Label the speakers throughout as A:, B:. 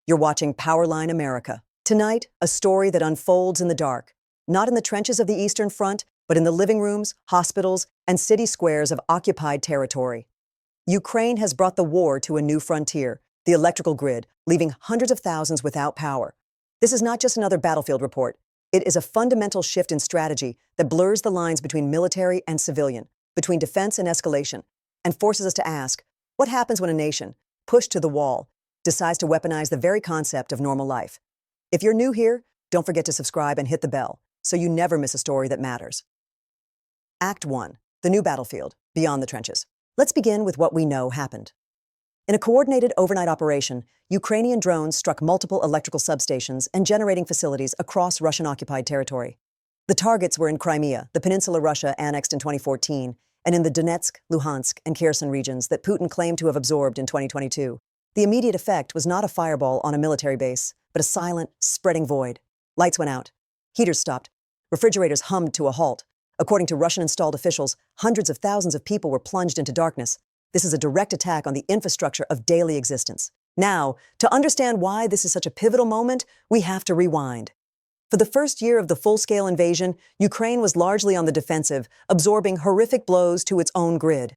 A: You're watching Powerline America. Tonight, a story that unfolds in the dark, not in the trenches of the Eastern Front, but in the living rooms, hospitals, and city squares of occupied territory. Ukraine has brought the war to a new frontier, the electrical grid, leaving hundreds of thousands without power. This is not just another battlefield report. It is a fundamental shift in strategy that blurs the lines between military and civilian, between defense and escalation, and forces us to ask, what happens when a nation, pushed to the wall, decides to weaponize the very concept of normal life? If you're new here, don't forget to subscribe and hit the bell so you never miss a story that matters. Act 1. The new battlefield, beyond the trenches. Let's begin with what we know happened. In a coordinated overnight operation, Ukrainian drones struck multiple electrical substations and generating facilities across Russian-occupied territory. The targets were in Crimea, the peninsula Russia annexed in 2014, and in the Donetsk, Luhansk, and Kherson regions that Putin claimed to have absorbed in 2022. The immediate effect was not a fireball on a military base, but a silent, spreading void. Lights went out. Heaters stopped. Refrigerators hummed to a halt. According to Russian-installed officials, hundreds of thousands of people were plunged into darkness. This is a direct attack on the infrastructure of daily existence. Now, to understand why this is such a pivotal moment, we have to rewind. For the first year of the full-scale invasion, Ukraine was largely on the defensive, absorbing horrific blows to its own grid.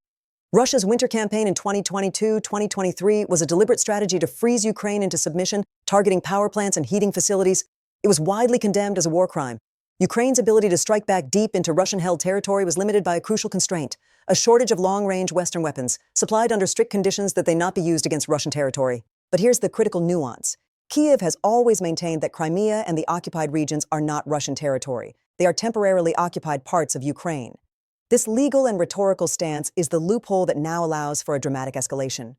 A: Russia's winter campaign in 2022-2023 was a deliberate strategy to freeze Ukraine into submission, targeting power plants and heating facilities. It was widely condemned as a war crime. Ukraine's ability to strike back deep into Russian-held territory was limited by a crucial constraint: a shortage of long-range Western weapons, supplied under strict conditions that they not be used against Russian territory. But here's the critical nuance. Kyiv has always maintained that Crimea and the occupied regions are not Russian territory. They are temporarily occupied parts of Ukraine. This legal and rhetorical stance is the loophole that now allows for a dramatic escalation.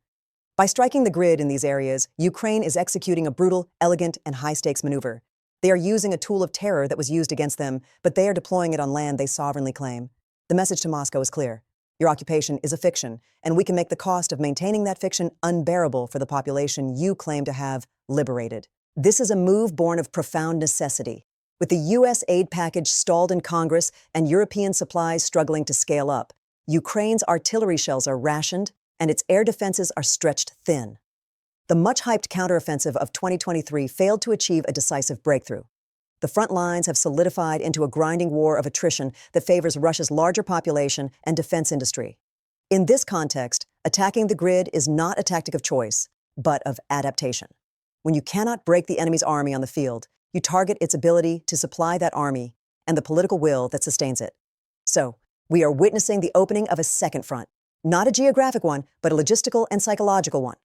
A: By striking the grid in these areas, Ukraine is executing a brutal, elegant, and high-stakes maneuver. They are using a tool of terror that was used against them, but they are deploying it on land they sovereignly claim. The message to Moscow is clear. Your occupation is a fiction, and we can make the cost of maintaining that fiction unbearable for the population you claim to have liberated. This is a move born of profound necessity. With the U.S. aid package stalled in Congress and European supplies struggling to scale up, Ukraine's artillery shells are rationed and its air defenses are stretched thin. The much-hyped counteroffensive of 2023 failed to achieve a decisive breakthrough. The front lines have solidified into a grinding war of attrition that favors Russia's larger population and defense industry. In this context, attacking the grid is not a tactic of choice, but of adaptation. When you cannot break the enemy's army on the field, you target its ability to supply that army and the political will that sustains it. So, we are witnessing the opening of a second front, not a geographic one, but a logistical and psychological one.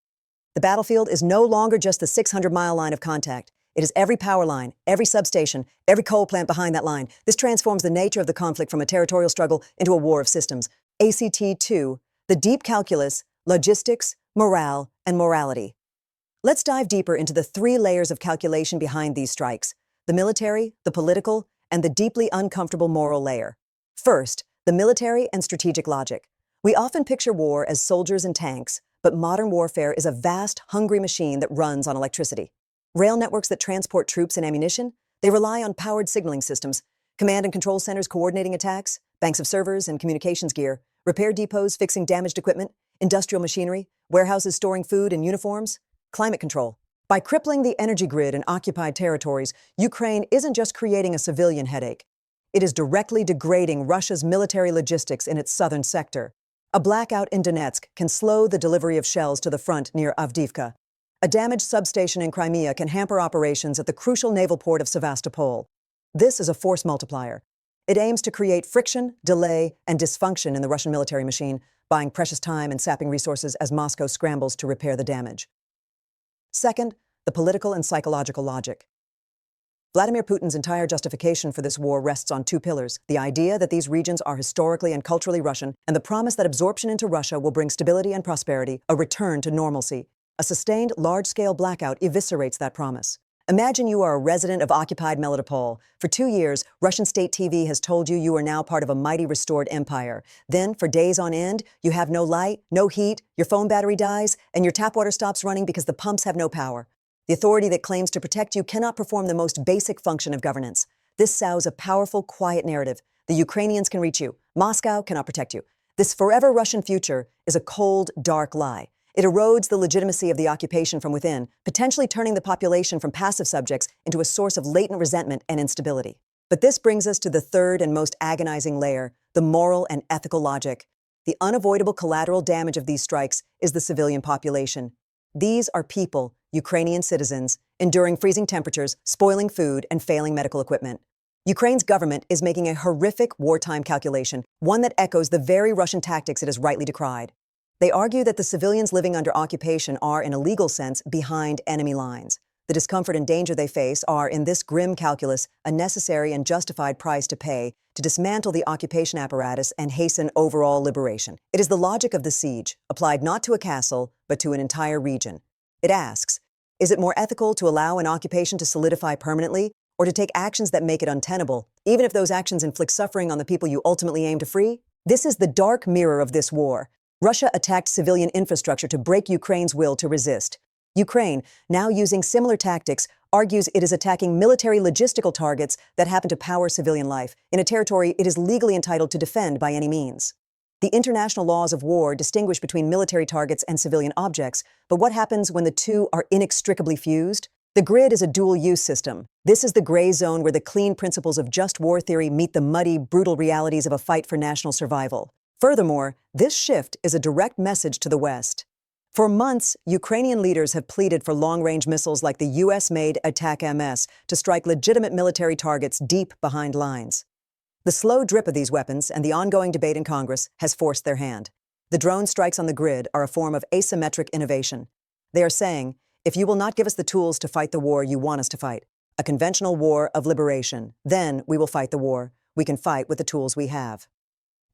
A: The battlefield is no longer just the 600-mile line of contact. It is every power line, every substation, every coal plant behind that line. This transforms the nature of the conflict from a territorial struggle into a war of systems. ACT2, the deep calculus, logistics, morale, and morality. Let's dive deeper into the three layers of calculation behind these strikes: the military, the political, and the deeply uncomfortable moral layer. First, the military and strategic logic. We often picture war as soldiers and tanks, but modern warfare is a vast, hungry machine that runs on electricity. Rail networks that transport troops and ammunition, they rely on powered signaling systems, command and control centers coordinating attacks, banks of servers and communications gear, repair depots fixing damaged equipment, industrial machinery, warehouses storing food and uniforms, climate control. By crippling the energy grid in occupied territories, Ukraine isn't just creating a civilian headache. It is directly degrading Russia's military logistics in its southern sector. A blackout in Donetsk can slow the delivery of shells to the front near Avdiivka. A damaged substation in Crimea can hamper operations at the crucial naval port of Sevastopol. This is a force multiplier. It aims to create friction, delay, and dysfunction in the Russian military machine, buying precious time and sapping resources as Moscow scrambles to repair the damage. Second, the political and psychological logic. Vladimir Putin's entire justification for this war rests on two pillars: the idea that these regions are historically and culturally Russian, and the promise that absorption into Russia will bring stability and prosperity, a return to normalcy. A sustained, large-scale blackout eviscerates that promise. Imagine you are a resident of occupied Melitopol. For 2 years, Russian state TV has told you you are now part of a mighty restored empire. Then, for days on end, you have no light, no heat, your phone battery dies, and your tap water stops running because the pumps have no power. The authority that claims to protect you cannot perform the most basic function of governance. This sows a powerful, quiet narrative. The Ukrainians can reach you. Moscow cannot protect you. This forever Russian future is a cold, dark lie. It erodes the legitimacy of the occupation from within, potentially turning the population from passive subjects into a source of latent resentment and instability. But this brings us to the third and most agonizing layer, the moral and ethical logic. The unavoidable collateral damage of these strikes is the civilian population. These are people, Ukrainian citizens, enduring freezing temperatures, spoiling food, and failing medical equipment. Ukraine's government is making a horrific wartime calculation, one that echoes the very Russian tactics it has rightly decried. They argue that the civilians living under occupation are, in a legal sense, behind enemy lines. The discomfort and danger they face are, in this grim calculus, a necessary and justified price to pay to dismantle the occupation apparatus and hasten overall liberation. It is the logic of the siege, applied not to a castle, but to an entire region. It asks, is it more ethical to allow an occupation to solidify permanently, or to take actions that make it untenable, even if those actions inflict suffering on the people you ultimately aim to free? This is the dark mirror of this war. Russia attacked civilian infrastructure to break Ukraine's will to resist. Ukraine, now using similar tactics, argues it is attacking military logistical targets that happen to power civilian life in a territory it is legally entitled to defend by any means. The international laws of war distinguish between military targets and civilian objects, but what happens when the two are inextricably fused? The grid is a dual-use system. This is the gray zone where the clean principles of just war theory meet the muddy, brutal realities of a fight for national survival. Furthermore, this shift is a direct message to the West. For months, Ukrainian leaders have pleaded for long-range missiles like the US-made Attack-MS to strike legitimate military targets deep behind lines. The slow drip of these weapons and the ongoing debate in Congress has forced their hand. The drone strikes on the grid are a form of asymmetric innovation. They are saying, if you will not give us the tools to fight the war you want us to fight, a conventional war of liberation, then we will fight the war. We can fight with the tools we have.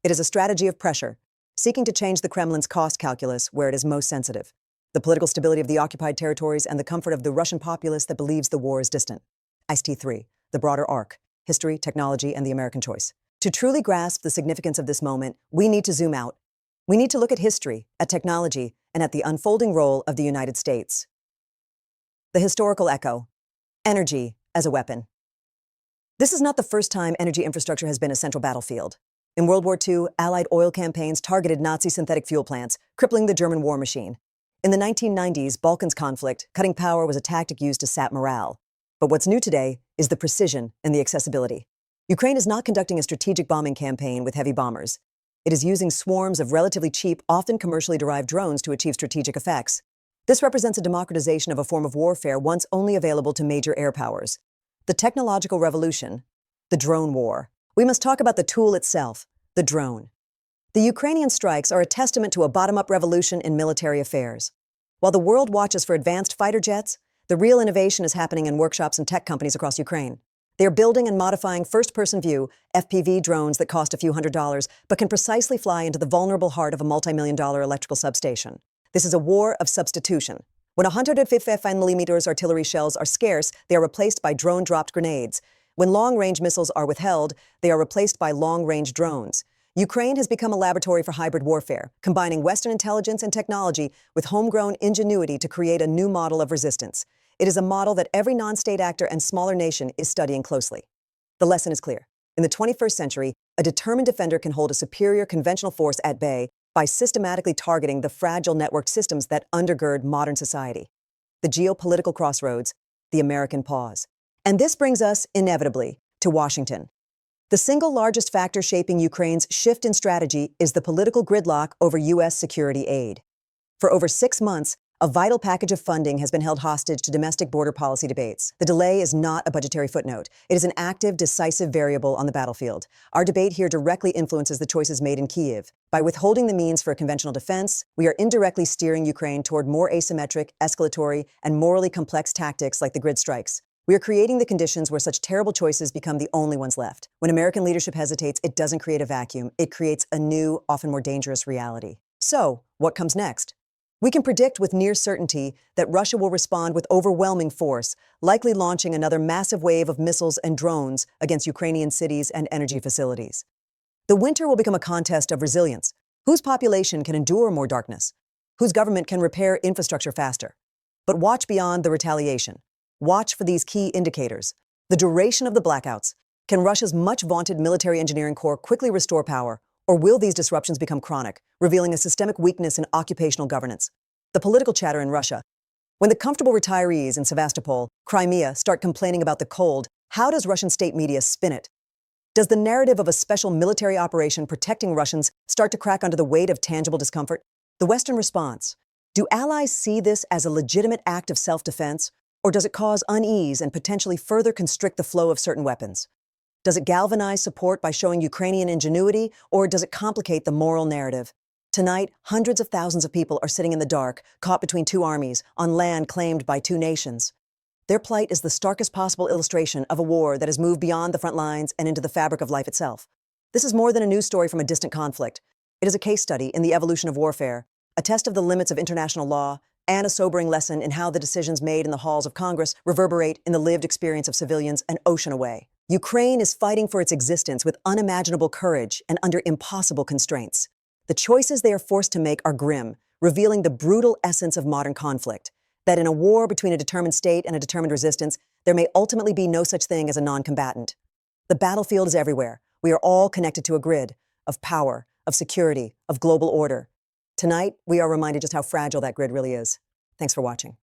A: It is a strategy of pressure, seeking to change the Kremlin's cost calculus where it is most sensitive, the political stability of the occupied territories and the comfort of the Russian populace that believes the war is distant. ICT3, the broader arc, history, technology, and the American choice. To truly grasp the significance of this moment, we need to zoom out. We need to look at history, at technology, and at the unfolding role of the United States. The historical echo. Energy as a weapon. This is not the first time energy infrastructure has been a central battlefield. In World War II, Allied oil campaigns targeted Nazi synthetic fuel plants, crippling the German war machine. In the 1990s Balkans conflict, cutting power was a tactic used to sap morale. But what's new today is the precision and the accessibility. Ukraine is not conducting a strategic bombing campaign with heavy bombers. It is using swarms of relatively cheap, often commercially derived drones to achieve strategic effects. This represents a democratization of a form of warfare once only available to major air powers. The technological revolution, the drone war. We must talk about the tool itself, the drone. The Ukrainian strikes are a testament to a bottom-up revolution in military affairs. While the world watches for advanced fighter jets, the real innovation is happening in workshops and tech companies across Ukraine. They are building and modifying first-person view, FPV drones that cost a few $100s, but can precisely fly into the vulnerable heart of a multi-million-dollar electrical substation. This is a war of substitution. When 155mm artillery shells are scarce, they are replaced by drone-dropped grenades. When long-range missiles are withheld, they are replaced by long-range drones. Ukraine has become a laboratory for hybrid warfare, combining Western intelligence and technology with homegrown ingenuity to create a new model of resistance. It is a model that every non-state actor and smaller nation is studying closely. The lesson is clear. In the 21st century, a determined defender can hold a superior conventional force at bay by systematically targeting the fragile networked systems that undergird modern society. The geopolitical crossroads, the American pause. And this brings us, inevitably, to Washington. The single largest factor shaping Ukraine's shift in strategy is the political gridlock over U.S. security aid. For over 6 months, a vital package of funding has been held hostage to domestic border policy debates. The delay is not a budgetary footnote. It is an active, decisive variable on the battlefield. Our debate here directly influences the choices made in Kyiv. By withholding the means for conventional defense, we are indirectly steering Ukraine toward more asymmetric, escalatory, and morally complex tactics like the grid strikes. We are creating the conditions where such terrible choices become the only ones left. When American leadership hesitates, it doesn't create a vacuum. It creates a new, often more dangerous reality. So, what comes next? We can predict with near certainty that Russia will respond with overwhelming force, likely launching another massive wave of missiles and drones against Ukrainian cities and energy facilities. The winter will become a contest of resilience. Whose population can endure more darkness? Whose government can repair infrastructure faster? But watch beyond the retaliation. Watch for these key indicators. The duration of the blackouts. Can Russia's much-vaunted military engineering corps quickly restore power, or will these disruptions become chronic, revealing a systemic weakness in occupational governance? The political chatter in Russia. When the comfortable retirees in Sevastopol, Crimea, start complaining about the cold, how does Russian state media spin it? Does the narrative of a special military operation protecting Russians start to crack under the weight of tangible discomfort? The Western response. Do allies see this as a legitimate act of self-defense, or does it cause unease and potentially further constrict the flow of certain weapons? Does it galvanize support by showing Ukrainian ingenuity, or does it complicate the moral narrative? Tonight, hundreds of thousands of people are sitting in the dark, caught between two armies, on land claimed by two nations. Their plight is the starkest possible illustration of a war that has moved beyond the front lines and into the fabric of life itself. This is more than a news story from a distant conflict. It is a case study in the evolution of warfare, a test of the limits of international law, and a sobering lesson in how the decisions made in the halls of Congress reverberate in the lived experience of civilians an ocean away. Ukraine is fighting for its existence with unimaginable courage and under impossible constraints. The choices they are forced to make are grim, revealing the brutal essence of modern conflict, that in a war between a determined state and a determined resistance, there may ultimately be no such thing as a non-combatant. The battlefield is everywhere. We are all connected to a grid of power, of security, of global order. Tonight, we are reminded just how fragile that grid really is. Thanks for watching.